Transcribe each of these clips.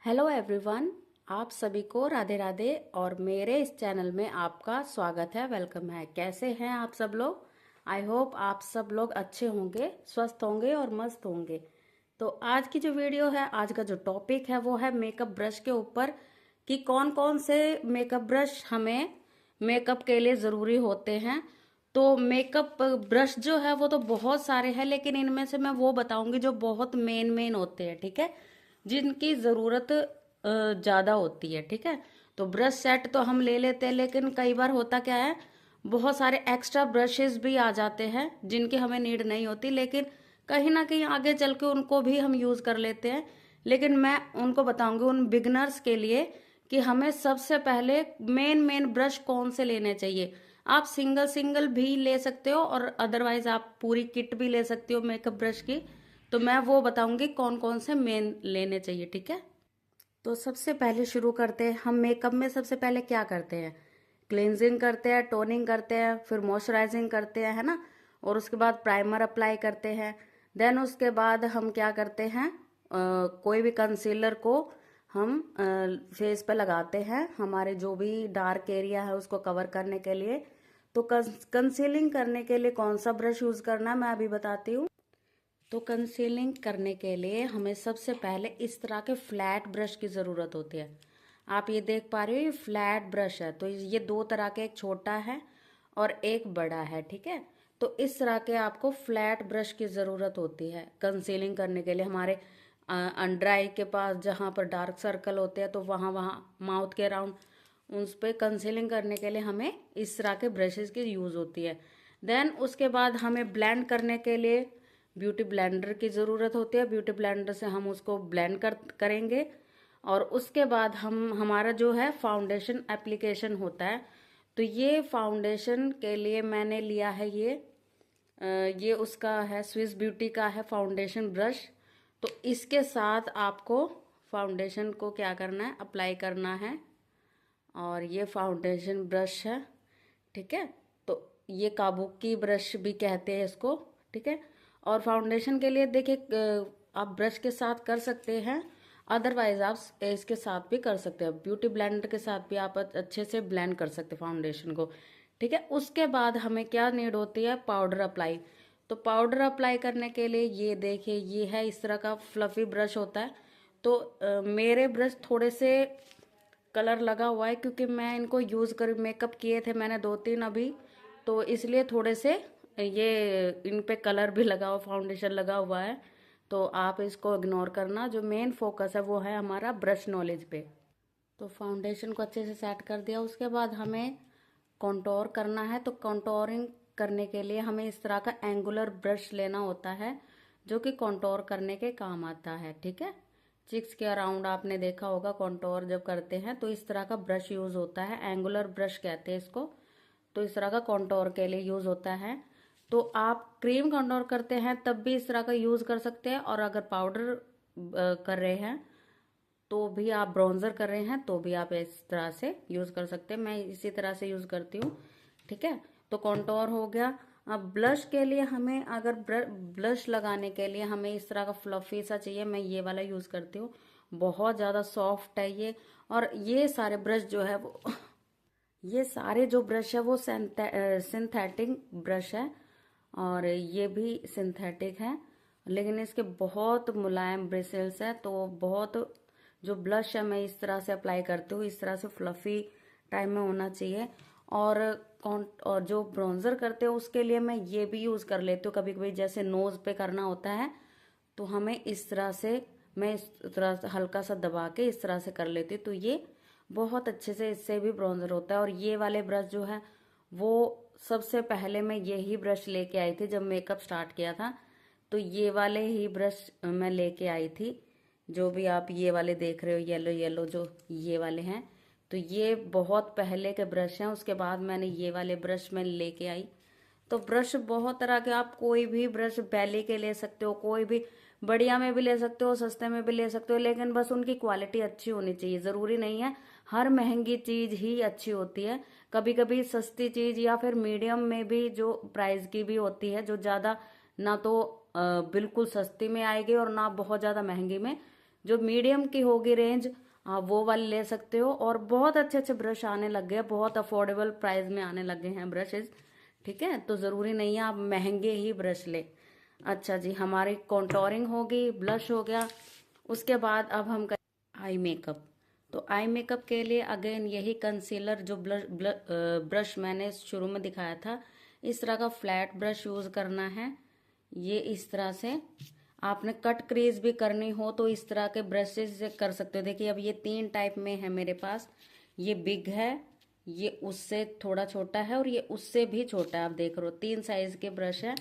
Hello everyone, आप सभी को राधे राधे और मेरे इस चैनल में आपका स्वागत है, वेलकम है। कैसे हैं आप सब लोग? आई होप आप सब लोग अच्छे होंगे, स्वस्थ होंगे और मस्त होंगे। तो आज की जो वीडियो है, आज का जो टॉपिक है वो है मेकअप ब्रश के ऊपर कि कौन कौन से मेकअप ब्रश हमें मेकअप के लिए ज़रूरी होते हैं। तो मेकअप ब्रश जो है वो तो बहुत सारे हैं, लेकिन इनमें से मैं वो बताऊंगी जो बहुत मेन होते हैं, ठीक है, जिनकी ज़रूरत ज़्यादा होती है, ठीक है। तो ब्रश सेट तो हम ले लेते हैं, लेकिन कई बार होता क्या है, बहुत सारे एक्स्ट्रा ब्रशेस भी आ जाते हैं जिनकी हमें नीड नहीं होती, लेकिन कहीं ना कहीं आगे चल के उनको भी हम यूज़ कर लेते हैं। लेकिन मैं उनको बताऊंगी उन बिगनर्स के लिए कि हमें सबसे पहले मेन ब्रश कौन से लेने चाहिए। आप सिंगल सिंगल भी ले सकते हो और अदरवाइज आप पूरी किट भी ले सकते हो मेकअप ब्रश की। तो मैं वो बताऊंगी कौन कौन से मेन लेने चाहिए, ठीक है। तो सबसे पहले शुरू करते हैं। हम मेकअप में सबसे पहले क्या करते हैं? क्लींजिंग करते हैं, टोनिंग करते हैं, फिर मॉइस्चराइजिंग करते हैं, है ना। और उसके बाद प्राइमर अप्लाई करते हैं। देन उसके बाद हम क्या करते हैं, कोई भी कंसीलर को हम फेस पे लगाते हैं, हमारे जो भी डार्क एरिया है उसको कवर करने के लिए। तो कंसीलिंग करने के लिए कौन सा ब्रश यूज करना है मैं अभी बताती हूँ। तो कंसीलिंग करने के लिए हमें सबसे पहले इस तरह के फ्लैट ब्रश की ज़रूरत होती है। आप ये देख पा रहे हो, ये फ्लैट ब्रश है। तो ये दो तरह के, एक छोटा है और एक बड़ा है, ठीक है। तो इस तरह के आपको फ्लैट ब्रश की ज़रूरत होती है कंसीलिंग करने के लिए। हमारे अंडर आई के पास जहाँ पर डार्क सर्कल होते हैं, तो वहाँ वहाँ माउथ के अराउंड उस पर कंसीलिंग करने के लिए हमें इस तरह के ब्रशेस की यूज़ होती है। देन उसके बाद हमें ब्लेंड करने के लिए ब्यूटी ब्लेंडर की ज़रूरत होती है। ब्यूटी ब्लेंडर से हम उसको ब्लेंड करेंगे। और उसके बाद हमारा जो है फाउंडेशन एप्लीकेशन होता है। तो ये फाउंडेशन के लिए मैंने लिया है ये उसका है, स्विस ब्यूटी का है फाउंडेशन ब्रश। तो इसके साथ आपको फाउंडेशन को क्या करना है, अप्लाई करना है। और ये फाउंडेशन ब्रश है, ठीक है। तो ये काबुकी ब्रश भी कहते हैं इसको, ठीक है। और फाउंडेशन के लिए देखिए, आप ब्रश के साथ कर सकते हैं, अदरवाइज आप इसके साथ भी कर सकते हैं। ब्यूटी ब्लेंडर के साथ भी आप अच्छे से ब्लेंड कर सकते हैं फाउंडेशन को, ठीक है। उसके बाद हमें क्या नीड होती है, पाउडर अप्लाई। तो पाउडर अप्लाई करने के लिए ये देखिए, ये है इस तरह का फ्लफी ब्रश होता है। तो मेरे ब्रश थोड़े से कलर लगा हुआ है, क्योंकि मैं इनको यूज़ कर मेकअप किए थे मैंने 2-3 अभी, तो इसलिए थोड़े से ये इन पे कलर भी लगा हुआ, फाउंडेशन लगा हुआ है। तो आप इसको इग्नोर करना, जो मेन फोकस है वो है हमारा ब्रश नॉलेज पे। तो फाउंडेशन को अच्छे से सेट कर दिया, उसके बाद हमें कॉन्टोर करना है। तो कॉन्टोरिंग करने के लिए हमें इस तरह का एंगुलर ब्रश लेना होता है, जो कि कॉन्टोर करने के काम आता है, ठीक है। चिक्स के अराउंड आपने देखा होगा कॉन्टोर जब करते हैं तो इस तरह का ब्रश यूज होता है, एंगुलर ब्रश कहते हैं इसको। तो इस तरह का कॉन्टोर के लिए यूज होता है। तो आप क्रीम कॉन्टोर करते हैं तब भी इस तरह का यूज कर सकते हैं, और अगर पाउडर कर रहे हैं तो भी, आप ब्राउन्जर कर रहे हैं तो भी आप इस तरह से यूज कर सकते हैं। मैं इसी तरह से यूज करती हूँ, ठीक है। तो कॉन्टोर हो गया। अब ब्लश के लिए हमें, अगर ब्लश लगाने के लिए हमें इस तरह का फ्लफी सा चाहिए, मैं ये वाला यूज करती हूँ। बहुत ज्यादा सॉफ्ट है ये। और ये सारे ब्रश जो है वो ये सारे जो ब्रश है वो सिंथेटिक ब्रश है, और ये भी सिंथेटिक है, लेकिन इसके बहुत मुलायम ब्रिसल्स है। तो बहुत, जो ब्लश है मैं इस तरह से अप्लाई करती हूँ, इस तरह से फ्लफी टाइप में होना चाहिए। और और जो ब्राउन्जर करते हो उसके लिए मैं ये भी यूज कर लेती हूँ कभी कभी, जैसे नोज पे करना होता है तो हमें इस तरह से, मैं इस तरह से हल्का सा दबा के इस तरह से कर लेती हूँ। तो ये बहुत अच्छे से, इससे भी ब्राउन्जर होता है। और ये वाले ब्रश जो है वो सबसे पहले मैं यही ब्रश लेके आई थी जब मेकअप स्टार्ट किया था। तो ये वाले ही ब्रश मैं लेके आई थी, जो भी आप ये वाले देख रहे हो, येलो येलो जो ये वाले हैं। तो ये बहुत पहले के ब्रश हैं, उसके बाद मैंने ये वाले ब्रश में लेके आई। तो ब्रश बहुत तरह के, आप कोई भी ब्रश बैली के ले सकते हो, कोई भी बढ़िया में भी ले सकते हो, सस्ते में भी ले सकते हो, लेकिन बस उनकी क्वालिटी अच्छी होनी चाहिए। जरूरी नहीं है हर महंगी चीज ही अच्छी होती है, कभी कभी सस्ती चीज या फिर मीडियम में भी जो प्राइस की भी होती है, जो ज्यादा ना तो बिल्कुल सस्ती में आएगी और ना बहुत ज्यादा महंगी में, जो मीडियम की होगी रेंज, आप वो वाली ले सकते हो। और बहुत अच्छे अच्छे ब्रश आने लग गए, बहुत अफोर्डेबल प्राइस में आने लगे हैं ब्रशेज, ठीक है। तो जरूरी नहीं है आप महंगे ही ब्रश ले। अच्छा जी, हमारी कॉन्टोरिंग होगी, ब्लश हो गया। उसके बाद अब हम करें आई मेकअप। तो आई मेकअप के लिए अगेन यही कंसीलर जो ब्रश मैंने शुरू में दिखाया था, इस तरह का फ्लैट ब्रश यूज करना है। ये इस तरह से आपने कट क्रीज भी करनी हो तो इस तरह के ब्रशेस से कर सकते हो। देखिए अब ये 3 टाइप में है मेरे पास, ये बिग है, ये उससे थोड़ा छोटा है और ये उससे भी छोटा है। आप देख रहे हो 3 साइज के ब्रश है।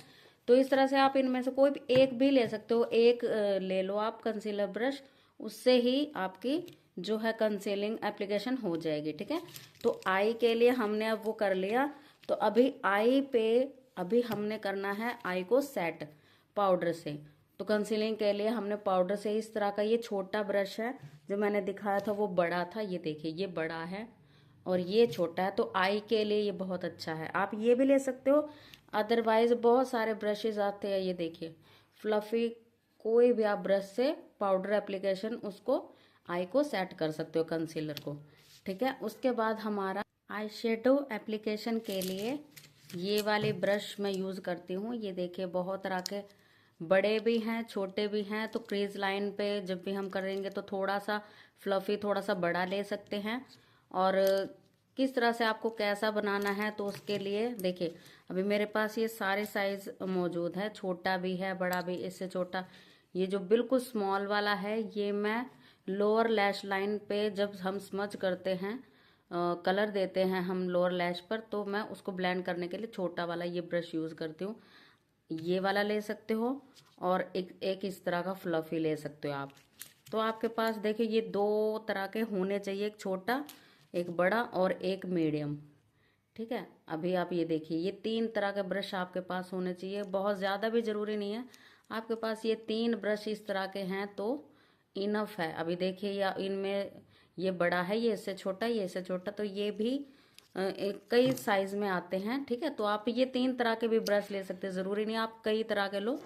तो इस तरह से आप इनमें से कोई भी एक भी ले सकते हो। एक ले लो आप कंसीलर ब्रश, उससे ही आपकी जो है कंसीलिंग एप्लीकेशन हो जाएगी, ठीक है। तो आई के लिए हमने अब वो कर लिया। तो अभी आई पे अभी हमने करना है आई को सेट पाउडर से। तो कंसीलिंग के लिए हमने पाउडर से इस तरह का, ये छोटा ब्रश है जो मैंने दिखाया था वो बड़ा था, ये देखिए ये बड़ा है और ये छोटा है। तो आई के लिए ये बहुत अच्छा है, आप ये भी ले सकते हो। अदरवाइज बहुत सारे ब्रशेज आते हैं, ये देखिए फ्लफी, कोई भी आप ब्रश से पाउडर एप्लीकेशन उसको आई को सेट कर सकते हो कंसीलर को, ठीक है। उसके बाद हमारा आई शेडो एप्लीकेशन के लिए ये वाले ब्रश मैं यूज करती हूँ। ये देखिए बहुत तरह के बड़े भी हैं छोटे भी हैं। तो क्रीज लाइन पे जब भी हम करेंगे तो थोड़ा सा फ्लफी, थोड़ा सा बड़ा ले सकते हैं। और किस तरह से आपको कैसा बनाना है तो उसके लिए देखिए अभी मेरे पास ये सारे साइज मौजूद है, छोटा भी है बड़ा भी, इससे छोटा। ये जो बिल्कुल स्मॉल वाला है ये मैं लोअर लैश लाइन पे जब हम स्मच करते हैं, कलर देते हैं हम लोअर लैश पर, तो मैं उसको ब्लेंड करने के लिए छोटा वाला ये ब्रश यूज करती हूँ। ये वाला ले सकते हो और एक इस तरह का फ्लफी ले सकते हो आप। तो आपके पास देखिए ये 2 तरह के होने चाहिए, एक छोटा एक बड़ा और एक मीडियम, ठीक है। अभी आप ये देखिए ये 3 तरह के ब्रश आपके पास होने चाहिए, बहुत ज़्यादा भी ज़रूरी नहीं है। आपके पास ये 3 ब्रश इस तरह के हैं तो इनफ है। अभी देखिए या इनमें ये बड़ा है, ये इससे छोटा, ये इससे छोटा, तो ये भी कई साइज में आते हैं, ठीक है। तो आप ये 3 तरह के भी ब्रश ले सकते हैं, ज़रूरी नहीं आप कई तरह के लो।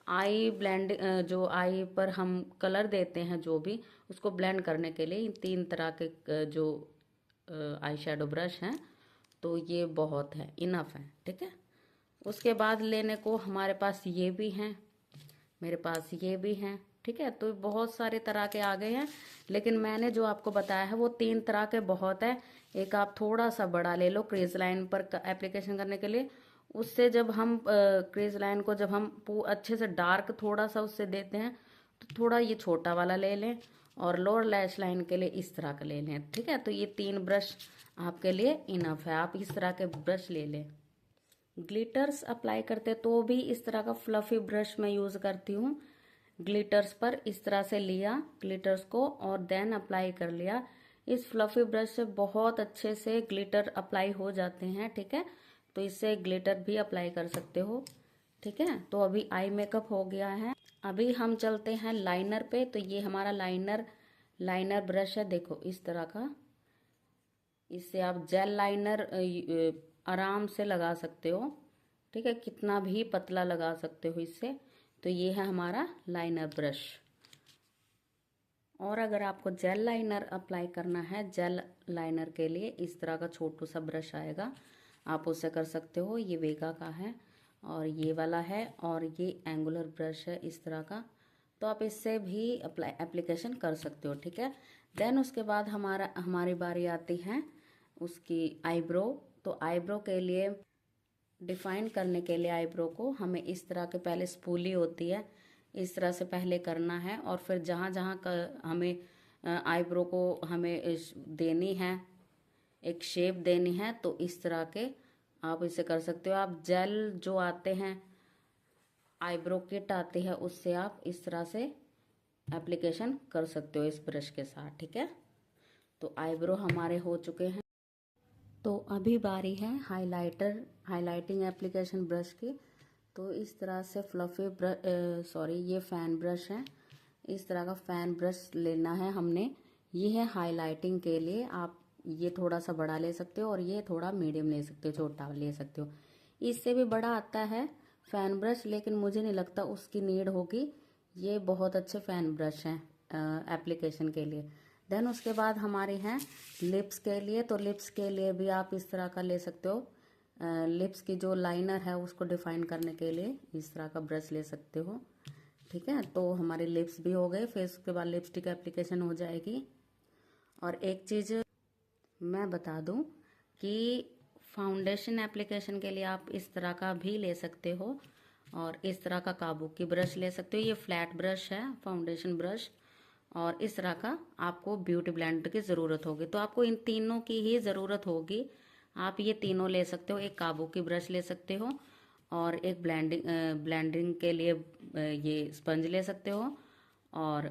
आई ब्लेंड जो आई पर हम कलर देते हैं जो भी, उसको ब्लेंड करने के लिए इन 3 तरह के जो आई शेडो ब्रश हैं तो ये बहुत है, इनफ है, ठीक है। उसके बाद लेने को हमारे पास ये भी हैं, मेरे पास ये भी हैं, ठीक है। तो बहुत सारे तरह के आ गए हैं, लेकिन मैंने जो आपको बताया है वो 3 तरह के बहुत है। एक आप थोड़ा सा बड़ा ले लो क्रीज लाइन पर एप्लीकेशन करने के लिए, उससे जब हम क्रीज लाइन को जब हम अच्छे से डार्क थोड़ा सा उससे देते हैं तो थोड़ा ये छोटा वाला ले लें। और लोअर लैश लाइन के लिए इस तरह का ले लें, ठीक है। तो ये 3 ब्रश आपके लिए इनफ है, आप इस तरह के ब्रश ले लें। ग्लिटर्स अप्लाई करते तो भी इस तरह का फ्लफी ब्रश मैं यूज करती हूँ। ग्लिटर्स पर इस तरह से लिया ग्लिटर्स को और देन अप्लाई कर लिया। इस फ्लफी ब्रश से बहुत अच्छे से ग्लिटर अप्लाई हो जाते हैं, ठीक है। तो इससे ग्लिटर भी अप्लाई कर सकते हो, ठीक है। तो अभी आई मेकअप हो गया है, अभी हम चलते हैं लाइनर पे। तो ये हमारा लाइनर ब्रश है, देखो इस तरह का। इससे आप जेल लाइनर आराम से लगा सकते हो, ठीक है, कितना भी पतला लगा सकते हो इससे। तो ये है हमारा लाइनर ब्रश। और अगर आपको जेल लाइनर अप्लाई करना है, जेल लाइनर के लिए इस तरह का छोटू सा ब्रश आएगा, आप उससे कर सकते हो। ये वेगा का है और ये वाला है और ये एंगुलर ब्रश है इस तरह का। तो आप इससे भी एप्लीकेशन कर सकते हो, ठीक है। देन उसके बाद हमारी बारी आती है उसकी आईब्रो। तो आईब्रो के लिए डिफाइन करने के लिए आईब्रो को हमें इस तरह के पहले स्पूली होती है, इस तरह से पहले करना है। और फिर जहाँ जहाँ हमें आईब्रो को हमें देनी है, एक शेप देनी है, तो इस तरह के आप इसे कर सकते हो। आप जेल जो आते हैं, आईब्रो किट आती है, उससे आप इस तरह से एप्लीकेशन कर सकते हो इस ब्रश के साथ, ठीक है। तो आईब्रो हमारे हो चुके हैं। तो अभी बारी है हाइलाइटिंग एप्लीकेशन ब्रश की। तो इस तरह से फ्लफी ये फैन ब्रश है, इस तरह का फैन ब्रश लेना है हमने। ये है हाइलाइटिंग के लिए, आप ये थोड़ा सा बड़ा ले सकते हो और ये थोड़ा मीडियम ले सकते हो, छोटा ले सकते हो। इससे भी बड़ा आता है फैन ब्रश, लेकिन मुझे नहीं लगता उसकी नीड होगी। ये बहुत अच्छे फैन ब्रश हैं, एप्लीकेशन के लिए। देन उसके बाद हमारे हैं लिप्स के लिए। तो लिप्स के लिए भी आप इस तरह का ले सकते हो। लिप्स की जो लाइनर है उसको डिफाइन करने के लिए इस तरह का ब्रश ले सकते हो। ठीक है, तो हमारे लिप्स भी हो गए। फिर उसके बाद लिपस्टिक एप्लीकेशन हो जाएगी। और एक चीज़ मैं बता दूं कि फाउंडेशन एप्लीकेशन के लिए आप इस तरह का भी ले सकते हो और इस तरह का काबुकी ब्रश ले सकते हो। ये फ्लैट ब्रश है, फाउंडेशन ब्रश। और इस तरह का आपको ब्यूटी ब्लेंडर की ज़रूरत होगी। तो आपको इन तीनों की ही ज़रूरत होगी। आप ये तीनों ले सकते हो। एक काबुकी ब्रश ले सकते हो और एक ब्लेंडिंग के लिए ये स्पंज ले सकते हो और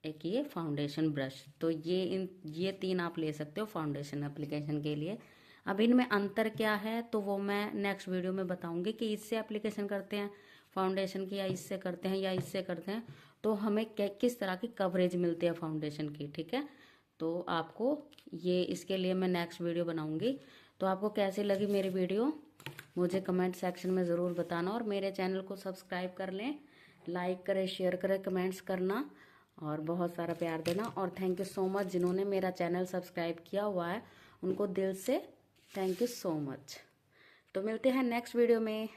एक ये फाउंडेशन ब्रश। तो ये तीन आप ले सकते हो फाउंडेशन एप्लीकेशन के लिए। अब इनमें अंतर क्या है तो वो मैं नेक्स्ट वीडियो में बताऊंगी कि इससे एप्लीकेशन करते हैं फाउंडेशन की या इससे करते हैं या इससे करते हैं, तो हमें किस तरह की कवरेज मिलती है फाउंडेशन की। ठीक है, तो आपको ये इसके लिए मैं नेक्स्ट वीडियो बनाऊंगी। तो आपको कैसी लगी मेरी वीडियो मुझे कमेंट सेक्शन में ज़रूर बताना और मेरे चैनल को सब्सक्राइब कर लें, लाइक करें, शेयर करें, कमेंट्स करना और बहुत सारा प्यार देना। और थैंक यू सो मच जिन्होंने मेरा चैनल सब्सक्राइब किया हुआ है, उनको दिल से थैंक यू सो मच। तो मिलते हैं नेक्स्ट वीडियो में।